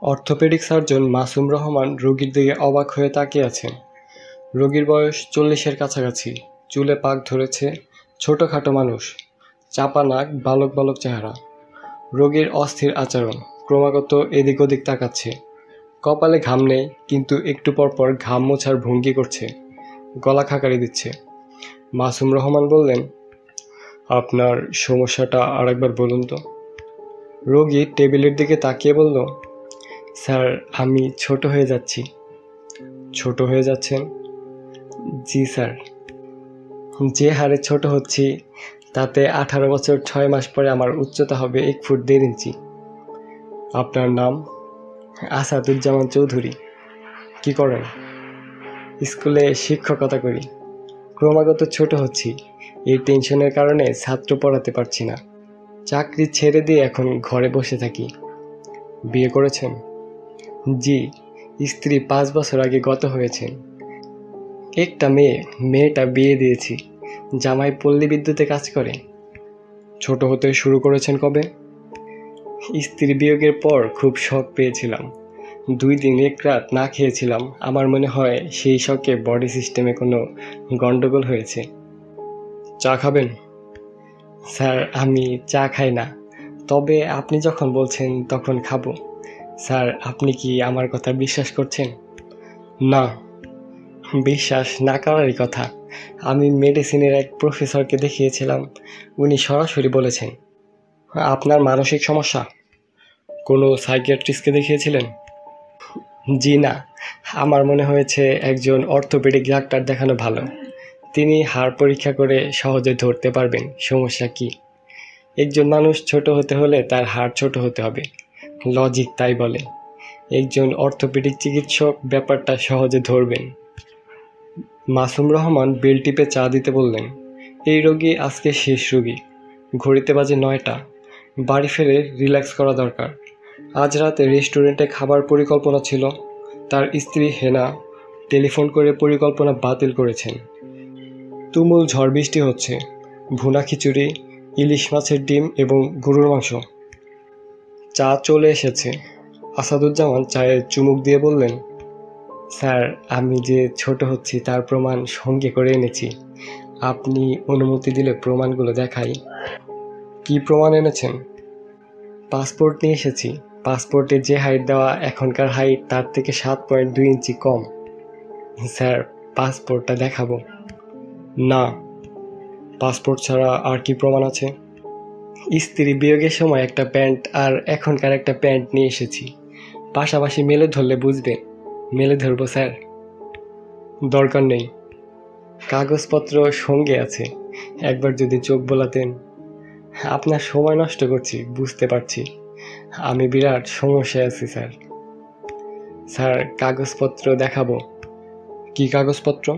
Orthopaedic surgeon Masum Rahman রোগীর দিকে অবাক হয়ে তাকিয়ে আছেন। রোগীর বয়স 40-এর কাছাকাছি, চুলে পাক ধরেছে, ছোটোখাটো মানুষ, চাপা নাক, বালক বালক চেহারা। রোগীর অস্থির আচরণ, ক্রমাগত এদিক ওদিক তাকাচ্ছে। কপালে ঘাম নেই, কিন্তু একটু পরপর ঘাম মোছার ভঙ্গি করছে, গলা খাকারি দিচ্ছে। মাসুম রহমান বললেন, আপনার সমস্যাটা আরেকবার বলুন তো। রোগী টেবিলের দিকে তাকিয়ে বলল, স্যার, আমি ছোট হয়ে যাচ্ছি। ছোট হয়ে যাচ্ছেন? জি স্যার। যে হারে ছোট হচ্ছি তাতে 18 বছর 6 মাস পরে আমার উচ্চতা হবে 1 ফুট 1.5 ইঞ্চি। আপনার নাম? আসাদুজ্জামান চৌধুরী। কি করেন? স্কুলে শিক্ষকতা করি। ক্রমাগত ছোট হচ্ছি, এই টেনশনের কারণে ছাত্র পড়াতে পারছি না। চাকরি ছেড়ে দিয়ে এখন ঘরে বসে থাকি। বিয়ে করেছেন? জি, স্ত্রী 5 বছর আগে গত হয়েছেন। একটা মেয়েটা বিয়ে দিয়েছি। জামাই পল্লী বিদ্যুতে কাজ করে। ছোট হতে শুরু করেছেন কবে? স্ত্রী বিয়োগের পর খুব শখ পেয়েছিলাম। 2 দিন 1 রাত না খেয়েছিলাম। আমার মনে হয় সেই শখে বডি সিস্টেমে কোনো গন্ডগোল হয়েছে। চা খাবেন? স্যার, আমি চা খাই না, তবে আপনি যখন বলছেন তখন খাবো। স্যার, আপনি কি আমার কথা বিশ্বাস করছেন? না। বিশ্বাস না করারই কথা। আমি মেডিসিনের এক প্রফেসরকে দেখিয়েছিলাম, উনি সরাসরি বলেছেন আপনার মানসিক সমস্যা। কোনো সাইকিয়াট্রিস্টকে দেখিয়েছিলেন? জি না, আমার মনে হয়েছে একজন অর্থোপেডিক ডাক্তার দেখানো ভালো। তিনি হাড় পরীক্ষা করে সহজে ধরতে পারবেন সমস্যা কি। একজন মানুষ ছোট হতে হলে তার হাড় ছোট হতে হবে, লজিক তাই বলে। একজন অর্থোপেডিক চিকিৎসক ব্যাপারটা সহজে ধরবেন। মাসুম রহমান বেল টিপে চা দিতে বললেন, এই রোগী আজকে শেষ রোগী। ঘড়িতে বাজে 9টা। বাড়ি ফিরে রিল্যাক্স করা দরকার। আজ রাতে রেস্টুরেন্টে খাবার পরিকল্পনা ছিল। তার স্ত্রী হেনা টেলিফোন করে পরিকল্পনা বাতিল করেছেন। তুমুল ঝড় বৃষ্টি হচ্ছে। ভুনা খিচুড়ি, ইলিশ মাছের ডিম এবং গরুর মাংস। চা চলে এসেছে। আসাদুজ্জামান চায়ে চুমুক দিয়ে বললেন, স্যার, আমি যে ছোট হচ্ছি তার প্রমাণ সঙ্গে করে এনেছি। আপনি অনুমতি দিলে প্রমাণগুলো দেখাই। কি প্রমাণ এনেছেন? পাসপোর্ট নিয়ে এসেছি। পাসপোর্টে যে হাইট দেওয়া এখনকার হাইট তার থেকে 7.2 ইঞ্চি কম। স্যার, পাসপোর্টটা দেখাবো? না। পাসপোর্ট ছাড়া আর কি প্রমাণ আছে? স্ত্রী বিয়োগের সময় একটা প্যান্ট আর এখনকার একটা প্যান্ট নিয়ে এসেছি। পাশাপাশি মেলে ধরলে বুঝবেন। মেলে ধরবো স্যার? দরকার নেই, কাগজপত্র সঙ্গে আছে। একবার যদি চোখ বোলাতেন। আপনার সময় নষ্ট করছি বুঝতে পারছি। আমি বিরাট সমস্যায় আছি স্যার। স্যার, কাগজপত্র দেখাবো? কি কাগজপত্র?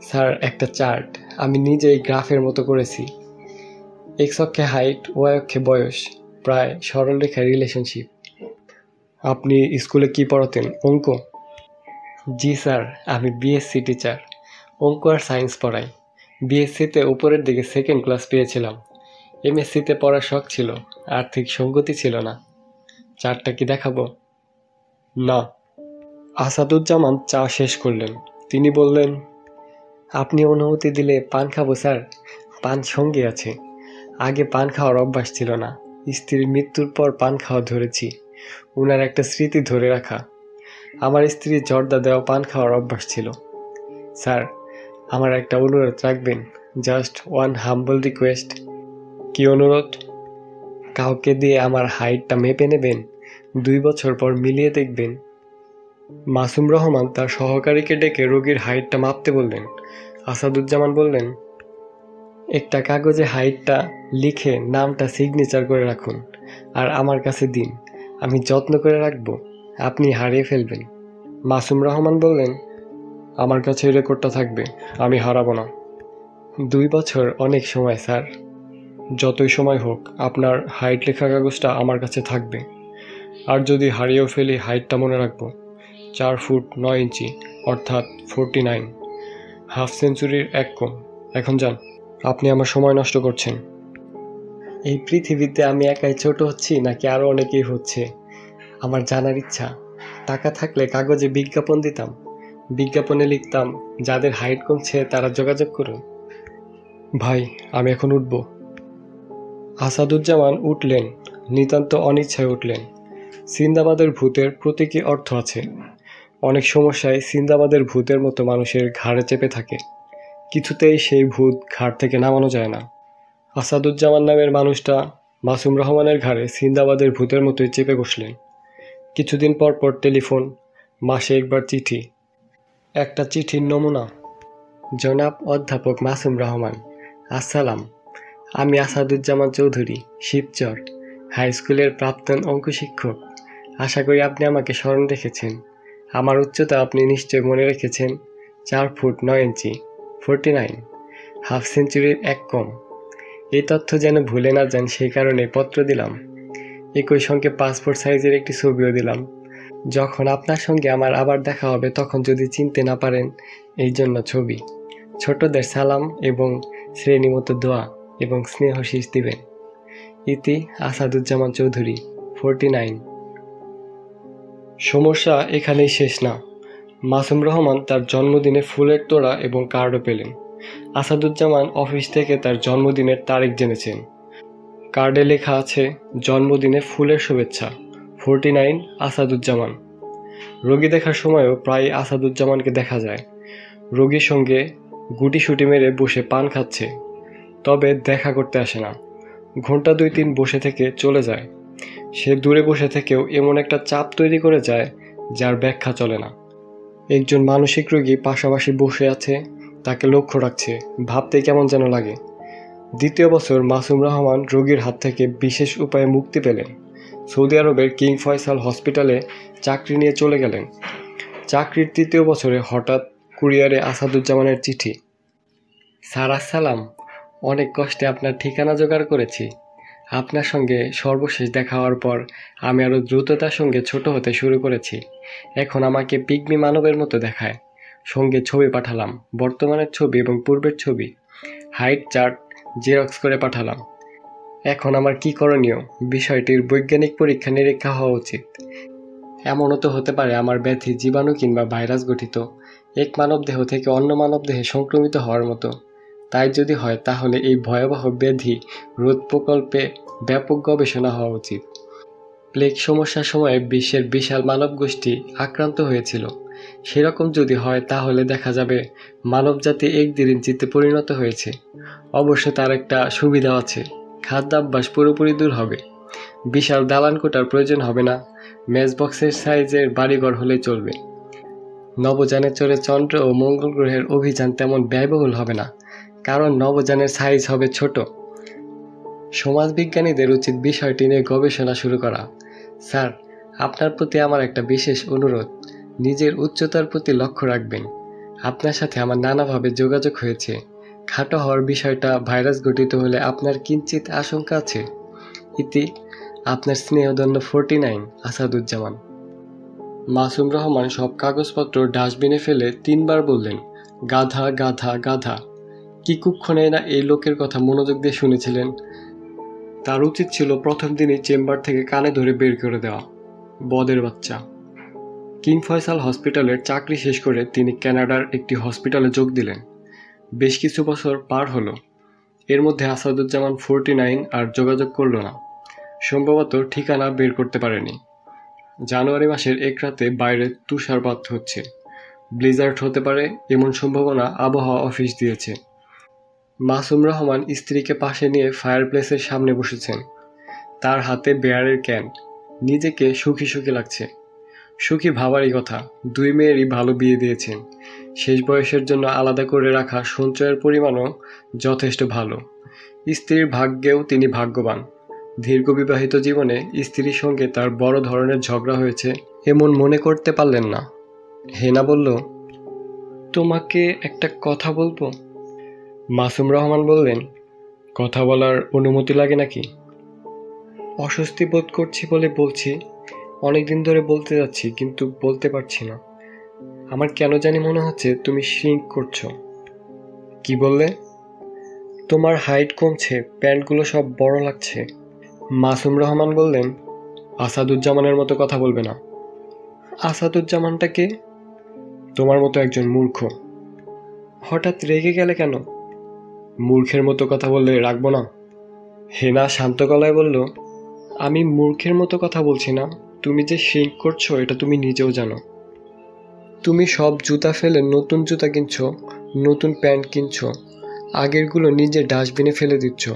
স্যার, একটা চার্ট আমি নিজেই গ্রাফের মতো করেছি। এক্স অক্ষে হাইট, ওয়াই অক্ষে বয়স, প্রায় সরলরেখা রিলেশনশিপ। আপনি স্কুলে কি পড়াতেন? অঙ্ক? জি স্যার, আমি বিএসসি টিচার। অঙ্ক আর সায়েন্স পড়াই। বিএসসিতে উপরের দিকে 2nd ক্লাস পেয়েছিলাম। এমএসসিতে পড়ার শখ ছিল, আর্থিক সঙ্গতি ছিল না। চারটা কি দেখাবো? না। আসাদুজ্জামান চা শেষ করলেন। তিনি বললেন, আপনি অনুমতি দিলে পান খাবো স্যার? পান সঙ্গে আছে। আগে পান খাওয়ার অভ্যাস ছিল না। স্ত্রীর মৃত্যুর পর পান খাওয়া ধরেছি। উনার একটা স্মৃতি ধরে রাখা। আমার স্ত্রীর জর্দা দেওয়া পান খাওয়ার অভ্যাস ছিল। স্যার, আমার একটা অনুরোধ রাখবেন? Just one humble request. কি অনুরোধ? কাউকে দিয়ে আমার হাইটটা মেপে নেবেন, 2 বছর পর মিলিয়ে দেখবেন। মাসুম রহমান তার সহকারীকে ডেকে রোগীর হাইটটা মাপতে বললেন। আসাদুজ্জামান বললেন, একটা কাগজে হাইটটা লিখে নামটা সিগনেচার করে রাখুন আর আমার কাছে দিন। আমি যত্ন করে রাখবো, আপনি হারিয়ে ফেলবেন। মাসুম রহমান বললেন, আমার কাছে এই রেকর্ডটা থাকবে, আমি হারাবো না। 2 বছর অনেক সময় স্যার। যতই সময় হোক আপনার হাইট লেখা কাগজটা আমার কাছে থাকবে। আর যদি হারিয়েও ফেলি, হাইটটা মনে রাখবো, 4 ফুট 9 ইঞ্চি, অর্থাৎ 49। হাফ সেঞ্চুরির 1 কম। এখন যান, আপনি আমার সময় নষ্ট করছেন। এই পৃথিবীতে আমি একাই ছোট হচ্ছি নাকি আরও অনেকেই হচ্ছে? আমার জানার ইচ্ছা, টাকা থাকলে কাগজে বিজ্ঞাপন দিতাম, বিজ্ঞাপনে লিখতাম যাদের হাইট কমছে তারা যোগাযোগ করুন। ভাই, আমি এখন উঠব। আসাদুজ্জামান উঠলেন, নিতান্ত অনিচ্ছায় উঠলেন। সিন্দাবাদের ভূতের প্রতীকী অর্থ আছে। অনেক সমস্যায় সিন্দাবাদের ভূতের মতো মানুষের ঘাড়ে চেপে থাকে, কিছুতেই সেই ভূত ঘাড় থেকে নামানো যায় না। আসাদুজ্জামান নামের মানুষটা মাসুম রহমানের ঘাড়ে সিন্দাবাদের ভূতের মতোই চেপে বসলেন। কিছুদিন পর পর টেলিফোন, মাসে একবার চিঠি। একটা চিঠির নমুনা। জনাব অধ্যাপক মাসুম রহমান, আসসালাম। আমি আসাদুজ্জামান চৌধুরী, শিবচর হাই স্কুলের প্রাক্তন অঙ্ক শিক্ষক। আশা করি আপনি আমাকে স্মরণ রেখেছেন। আমার উচ্চতা আপনি নিশ্চয় মনে রেখেছেন, 4 ফুট 9 ইঞ্চি, 49, হাফ সেঞ্চুরির 1 কম। এই তথ্য যেন ভুলে না যান সেই কারণে পত্র দিলাম। একই সঙ্গে পাসপোর্ট সাইজের একটি ছবিও দিলাম। যখন আপনার সঙ্গে আমার আবার দেখা হবে তখন যদি চিনতে না পারেন, এই জন্য ছবি। ছোটদের সালাম এবং শ্রেণীমতো দোয়া এবং স্নেহ শীষ দিবেন। ইতি আসাদুজ্জামান চৌধুরী, 49। সমস্যা এখানেই শেষ না। মাসুম রহমান তার জন্মদিনে ফুলের তোড়া এবং কার্ডও পেলেন। আসাদুজ্জামান অফিস থেকে তার জন্মদিনের তারিখ জেনেছেন। কার্ডে লেখা আছে, জন্মদিনে ফুলের শুভেচ্ছা, 49 আসাদুজ্জামান। রোগী দেখার সময়ও প্রায় আসাদুজ্জামানকে দেখা যায়। রোগীর সঙ্গে গুটিসুটি মেরে বসে পান খাচ্ছে, তবে দেখা করতে আসে না। ঘন্টা 2-3 বসে থেকে চলে যায়। সে দূরে বসে থেকেও এমন একটা চাপ তৈরি করে যায় যার ব্যাখ্যা চলে না। একজন মানসিক রোগী পাশাপাশি বসে আছে, তাকে লক্ষ্য রাখছে, ভাবতে কেমন যেন লাগে। দ্বিতীয় বছর মাসুম রহমান রোগীর হাত থেকে বিশেষ উপায়ে মুক্তি পেলেন। সৌদি আরবের কিং ফয়সাল হসপিটালে চাকরি নিয়ে চলে গেলেন। চাকরির 3য় বছরে হঠাৎ কুরিয়ারে আসাদুজ্জামানের চিঠি। স্যার আসসালাম, অনেক কষ্টে আপনার ঠিকানা জোগাড় করেছি। আপনার সঙ্গে সর্বশেষ দেখা হওয়ার পর আমি আরও দ্রুততার সঙ্গে ছোট হতে শুরু করেছি। এখন আমাকে পিগমি মানবের মতো দেখায়। সঙ্গে ছবি পাঠালাম, বর্তমানের ছবি এবং পূর্বের ছবি, হাইট চার্ট জেরক্স করে পাঠালাম। এখন আমার কি করণীয়? বিষয়টির বৈজ্ঞানিক পরীক্ষা নিরীক্ষা হওয়া উচিত। এমনও তো হতে পারে আমার ব্যাধি জীবাণু কিংবা ভাইরাস গঠিত, এক মানবদেহ থেকে অন্য মানবদেহে সংক্রমিত হওয়ার মতো। তাই যদি হয় তাহলে এই ভয়াবহ ব্যাধি রোধ প্রকল্পে ব্যাপক গবেষণা হওয়া উচিত। প্লেগ সমস্যার সময়ে বিশ্বের বিশাল মানব গোষ্ঠী আক্রান্ত হয়েছিল। সেরকম যদি হয় তাহলে দেখা যাবে মানবজাতি একদিরিঞ্চিতে পরিণত হয়েছে। অবশ্য তার একটা সুবিধা আছে, খাদ্যাভ্যাস পুরোপুরি দূর হবে। বিশাল দালান কোটার প্রয়োজন হবে না, ম্যাচবক্সের সাইজের বাড়িঘর হলেই চলবে। নবযানে চড়ে চন্দ্র ও মঙ্গল গ্রহের অভিযান তেমন ব্যয়বহুল হবে না, কারণ নবযানের সাইজ হবে ছোট। সমাজবিজ্ঞানীদের উচিত বিষয়টি নিয়ে গবেষণা শুরু করা। স্যার, আপনার প্রতি আমার একটা বিশেষ অনুরোধ, নিজের উচ্চতার প্রতি লক্ষ্য রাখবেন। আপনার সাথে আমার নানাভাবে যোগাযোগ হয়েছে। খাটো হওয়ার বিষয়টা ভাইরাস ঘটিত হলে আপনার কিঞ্চিত আশঙ্কা আছে। ইতি আপনার স্নেহধন্য 49 আসাদুজ্জামান। মাসুম রহমান সব কাগজপত্র ডাস্টবিনে ফেলে 3 বার বললেন, গাধা গাধা গাধা। কি কুক্ষণে না এই লোকের কথা মনোযোগ দিয়ে শুনেছিলেন। তার উচিত ছিল প্রথম দিনই চেম্বার থেকে কানে ধরে বের করে দেওয়া। বদের বাচ্চা। কিং ফয়সাল হসপিটালের চাকরি শেষ করে তিনি কানাডার একটি হসপিটালে যোগ দিলেন। বেশ কিছু বছর পার হলো। এর মধ্যে আসাদুজ্জামান 49 আর যোগাযোগ করল না। সম্ভবত ঠিকানা বের করতে পারেনি। জানুয়ারি মাসের এক রাতে বাইরে তুষারপাত হচ্ছে। ব্লিজার্ড হতে পারে এমন সম্ভাবনা আবহাওয়া অফিস দিয়েছে। মাসুম রহমান স্ত্রীকে পাশে নিয়ে ফায়ারপ্লেসের সামনে বসেছেন। তার হাতে বেয়ারের ক্যান। নিজেকে সুখী সুখী লাগছে। সুখী ভাবারই কথা, 2 মেয়েরই ভালো বিয়ে দিয়েছেন। শেষ বয়সের জন্য আলাদা করে রাখা সঞ্চয়ের পরিমাণও যথেষ্ট ভালো। স্ত্রীর ভাগ্যেও তিনি ভাগ্যবান। দীর্ঘ বিবাহিত জীবনে স্ত্রীর সঙ্গে তার বড় ধরনের ঝগড়া হয়েছে এমন মনে করতে পারলেন না। হেনা বলল, তোমাকে একটা কথা বলবো। মাসুম রহমান বললেন, কথা বলার অনুমতি লাগে নাকি? অস্বস্তি বোধ করছি বলে বলছি। অনেকদিন ধরে বলতে যাচ্ছি কিন্তু বলতে পারছি না। আমার কেন জানি মনে হচ্ছে তুমি শ্রিঙ্ক করছো। কি বললে? তোমার হাইট কমছে, প্যান্টগুলো সব বড় লাগছে। মাসুম রহমান বললেন, আসাদুজ্জামানের মতো কথা বলবে না। আসাদুজ্জামানটা কে? তোমার মতো একজন মূর্খ। হঠাৎ রেগে গেলে কেন? মূর্খের মতো কথা বললে রাখবো না? হেনা শান্ত গলায় বলল, আমি মূর্খের মতো কথা বলছি না। তুমি যে শিঙ্ক করছো এটা তুমি নিজেও জানো। তুমি সব জুতা ফেলে নতুন জুতা কিনছো, নতুন প্যান্ট কিনছো, আগেরগুলো নিজে ডাস্টবিনে ফেলে দিচ্ছ।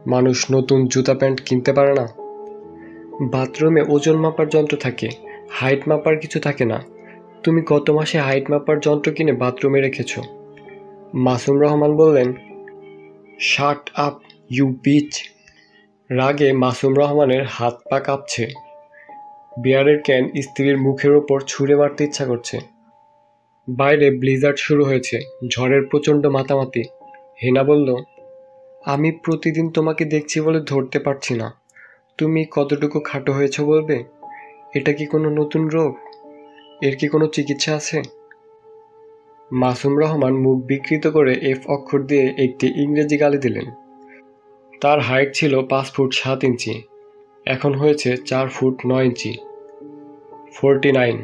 মানুষ নতুন জুতা প্যান্ট কিনতে পারে না? বাথরুমে ওজন মাপার যন্ত্র থাকে, হাইট মাপার কিছু থাকে না। তুমি গত মাসে হাইট মাপার যন্ত্র কিনে বাথরুমে রেখেছ। মাসুম রহমান বললেন, শাট আপ ইউ বিচ। রাগে মাসুম রহমানের হাত পা কাঁপছে। বিয়ারের ক্যান স্ত্রীর মুখের ওপর ছুঁড়ে মারতে ইচ্ছা করছে। বাইরে ব্লিজার্ড শুরু হয়েছে, ঝড়ের প্রচণ্ড মাতামাতি। হেনা বলল, আমি প্রতিদিন তোমাকে দেখছি বলে ধরতে পারছি না। তুমি কতটুকু খাটো হয়েছ বলবে? এটা কি কোনো নতুন রোগ? এর কি কোনো চিকিৎসা আছে? মাসুম রহমান মুখ বিকৃত করে এফ অক্ষর দিয়ে একটি ইংরেজি গালি দিলেন। তার হাইট ছিল 5 ফুট 7 ইঞ্চি, এখন হয়েছে 4 ফুট 9 ইঞ্চি। 49।